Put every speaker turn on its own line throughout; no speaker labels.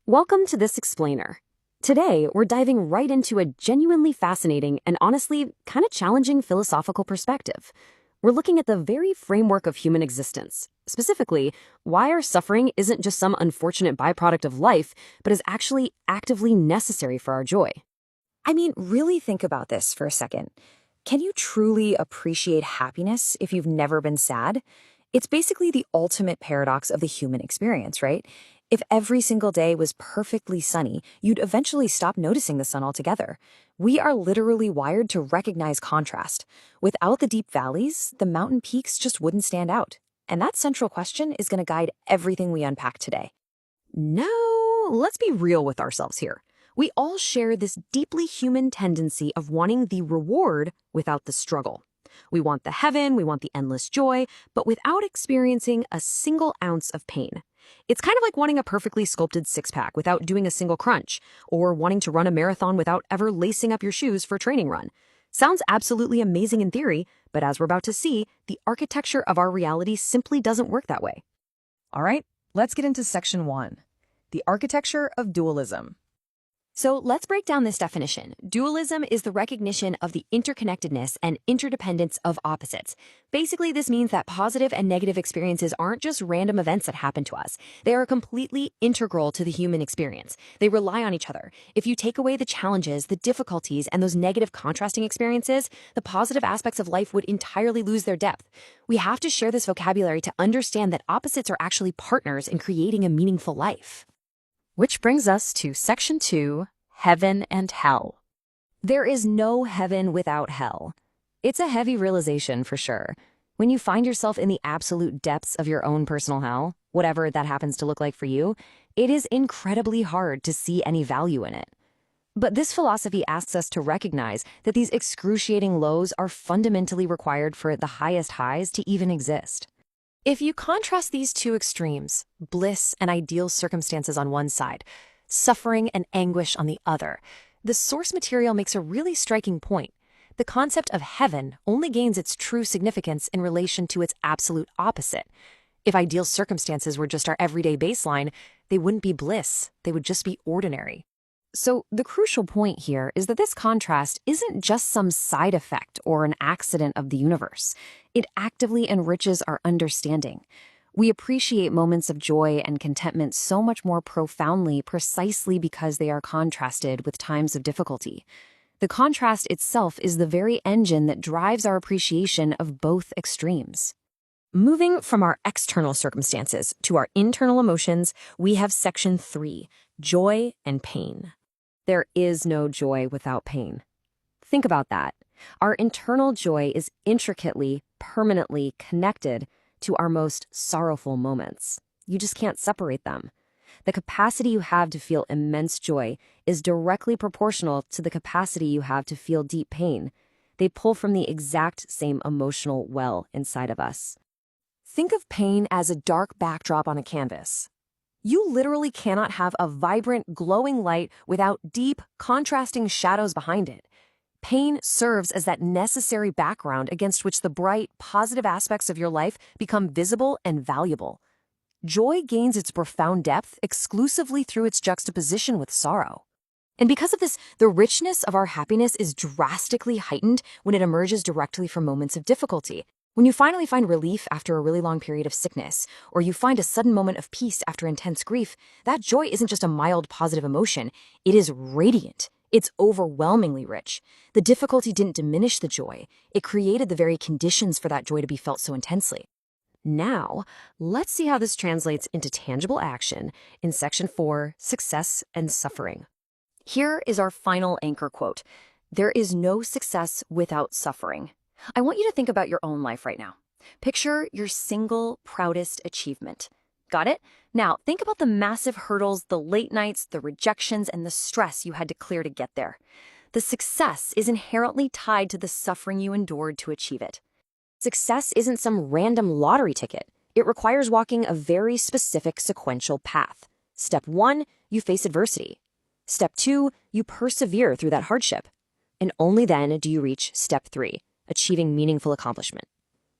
Welcome to This Explainer. Today, we're diving right into a genuinely fascinating and honestly kind of challenging philosophical perspective. We're looking at the very framework of human existence, specifically, why our suffering isn't just some unfortunate byproduct of life, but is actually actively necessary for our joy.
I mean, really think about this for a second. Can you truly appreciate happiness if you've never been sad? It's basically the ultimate paradox of the human experience, right? If every single day was perfectly sunny, you'd eventually stop noticing the sun altogether. We are literally wired to recognize contrast. Without the deep valleys, the mountain peaks just wouldn't stand out. And that central question is going to guide everything we unpack today.
No, let's be real with ourselves here. We all share this deeply human tendency of wanting the reward without the struggle. We want the heaven, we want the endless joy, but without experiencing a single ounce of pain. It's kind of like wanting a perfectly sculpted six-pack without doing a single crunch, or wanting to run a marathon without ever lacing up your shoes for a training run. Sounds absolutely amazing in theory, but as we're about to see, the architecture of our reality simply doesn't work that way.
All right, let's get into section 1, the architecture of dualism.
So let's break down this definition. Dualism is the recognition of the interconnectedness and interdependence of opposites. Basically, this means that positive and negative experiences aren't just random events that happen to us. They are completely integral to the human experience. They rely on each other. If you take away the challenges, the difficulties, and those negative contrasting experiences, the positive aspects of life would entirely lose their depth. We have to share this vocabulary to understand that opposites are actually partners in creating a meaningful life.
Which brings us to section 2, heaven and hell.
There is no heaven without hell. It's a heavy realization for sure. When you find yourself in the absolute depths of your own personal hell, whatever that happens to look like for you, it is incredibly hard to see any value in it. But this philosophy asks us to recognize that these excruciating lows are fundamentally required for the highest highs to even exist. If you contrast these two extremes, bliss and ideal circumstances on one side, suffering and anguish on the other, the source material makes a really striking point. The concept of heaven only gains its true significance in relation to its absolute opposite. If ideal circumstances were just our everyday baseline, they wouldn't be bliss, they would just be ordinary. So the crucial point here is that this contrast isn't just some side effect or an accident of the universe. It actively enriches our understanding. We appreciate moments of joy and contentment so much more profoundly precisely because they are contrasted with times of difficulty. The contrast itself is the very engine that drives our appreciation of both extremes. Moving from our external circumstances to our internal emotions, we have section 3, joy and pain. There is no joy without pain. Think about that. Our internal joy is intricately, permanently connected to our most sorrowful moments. You just can't separate them. The capacity you have to feel immense joy is directly proportional to the capacity you have to feel deep pain. They pull from the exact same emotional well inside of us. Think of pain as a dark backdrop on a canvas. You literally cannot have a vibrant, glowing light without deep, contrasting shadows behind it. Pain serves as that necessary background against which the bright, positive aspects of your life become visible and valuable. Joy gains its profound depth exclusively through its juxtaposition with sorrow. And because of this, the richness of our happiness is drastically heightened when it emerges directly from moments of difficulty. When you finally find relief after a really long period of sickness, or you find a sudden moment of peace after intense grief, that joy isn't just a mild positive emotion, it is radiant. It's overwhelmingly rich. The difficulty didn't diminish the joy. It created the very conditions for that joy to be felt so intensely. Now, let's see how this translates into tangible action in section 4, success and suffering. Here is our final anchor quote. There is no success without suffering. I want you to think about your own life right now. Picture your single proudest achievement. Got it? Now, think about the massive hurdles, the late nights, the rejections, and the stress you had to clear to get there. The success is inherently tied to the suffering you endured to achieve it. Success isn't some random lottery ticket. It requires walking a very specific sequential path. Step 1, you face adversity. Step 2, you persevere through that hardship. And only then do you reach step 3. Achieving meaningful accomplishment.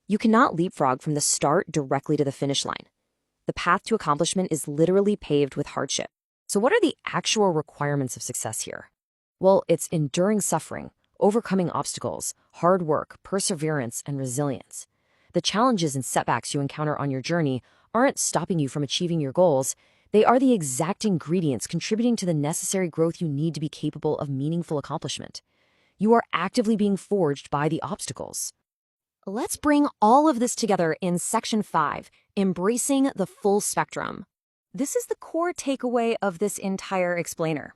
You cannot leapfrog from the start directly to the finish line. The path to accomplishment is literally paved with hardship.
So what are the actual requirements of success here? Well, it's enduring suffering, overcoming obstacles, hard work, perseverance, and resilience. The challenges and setbacks you encounter on your journey aren't stopping you from achieving your goals. They are the exact ingredients contributing to the necessary growth you need to be capable of meaningful accomplishment. You are actively being forged by the obstacles. Let's bring all of this together in Section 5, Embracing the Full Spectrum. This is the core takeaway of this entire explainer.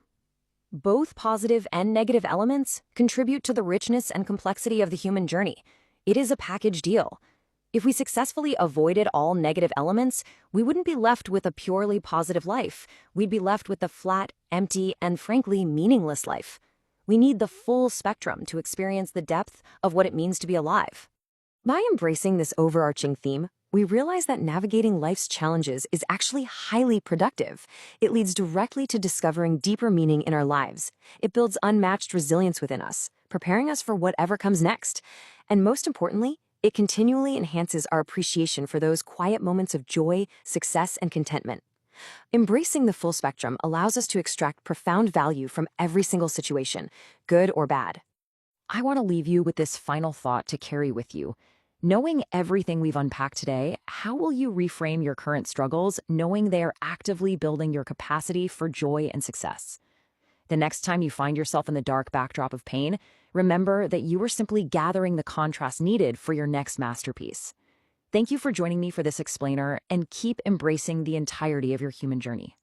Both positive and negative elements contribute to the richness and complexity of the human journey. It is a package deal. If we successfully avoided all negative elements, we wouldn't be left with a purely positive life. We'd be left with a flat, empty, and frankly meaningless life. We need the full spectrum to experience the depth of what it means to be alive. By embracing this overarching theme, we realize that navigating life's challenges is actually highly productive. It leads directly to discovering deeper meaning in our lives. It builds unmatched resilience within us, preparing us for whatever comes next. And most importantly, it continually enhances our appreciation for those quiet moments of joy, success, and contentment. Embracing the full spectrum allows us to extract profound value from every single situation, good or bad. I want to leave you with this final thought to carry with you. Knowing everything we've unpacked today, how will you reframe your current struggles, knowing they are actively building your capacity for joy and success? The next time you find yourself in the dark backdrop of pain, remember that you are simply gathering the contrast needed for your next masterpiece. Thank you for joining me for this explainer, and keep embracing the entirety of your human journey.